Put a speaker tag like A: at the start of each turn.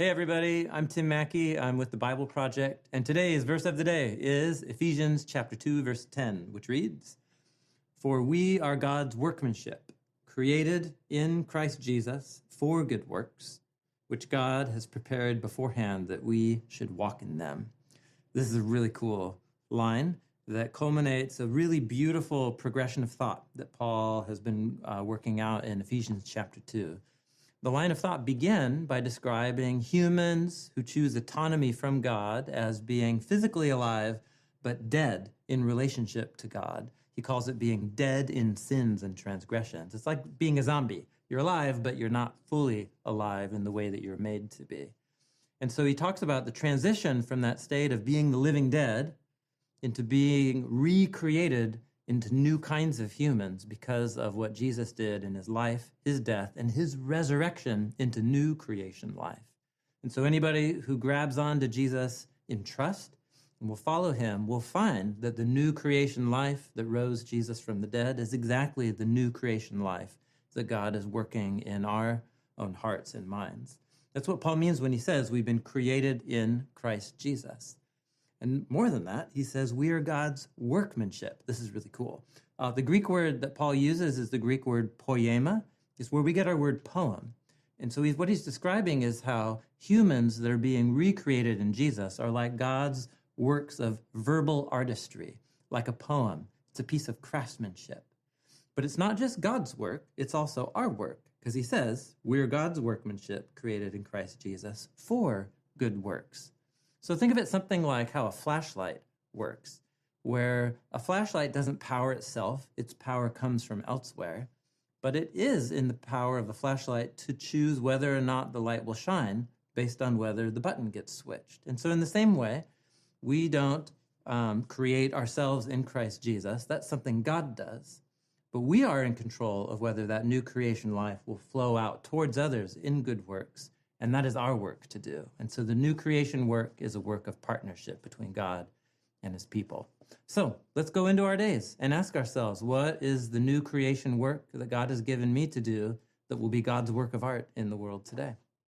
A: Hey everybody, I'm Tim Mackey. I'm with the Bible Project, and today's verse of the day is Ephesians chapter 2, verse 10, which reads, "For we are God's workmanship, created in Christ Jesus for good works, which God has prepared beforehand that we should walk in them." This is a really cool line that culminates a really beautiful progression of thought that Paul has been working out in Ephesians chapter 2. The line of thought began by describing humans who choose autonomy from God as being physically alive but dead in relationship to God. He calls it being dead in sins and transgressions. It's like being a zombie. You're alive, but you're not fully alive in the way that you're made to be. And so he talks about the transition from that state of being the living dead into being recreated into new kinds of humans because of what Jesus did in his life, his death, and his resurrection into new creation life. And so anybody who grabs on to Jesus in trust and will follow him will find that the new creation life that rose Jesus from the dead is exactly the new creation life that God is working in our own hearts and minds. That's what Paul means when he says we've been created in Christ Jesus. And more than that, he says we are God's workmanship. This is really cool. The Greek word that Paul uses is the Greek word poema. It's where we get our word poem. And so what he's describing is how humans that are being recreated in Jesus are like God's works of verbal artistry, like a poem. It's a piece of craftsmanship. But it's not just God's work, it's also our work, because he says we're God's workmanship created in Christ Jesus for good works. So think of it something like how a flashlight works, where a flashlight doesn't power itself, its power comes from elsewhere, but it is in the power of a flashlight to choose whether or not the light will shine based on whether the button gets switched. And so in the same way, we don't create ourselves in Christ Jesus. That's something God does. But we are in control of whether that new creation life will flow out towards others in good works. And that is our work to do. And so the new creation work is a work of partnership between God and his people. So let's go into our days and ask ourselves, what is the new creation work that God has given me to do that will be God's work of art in the world today?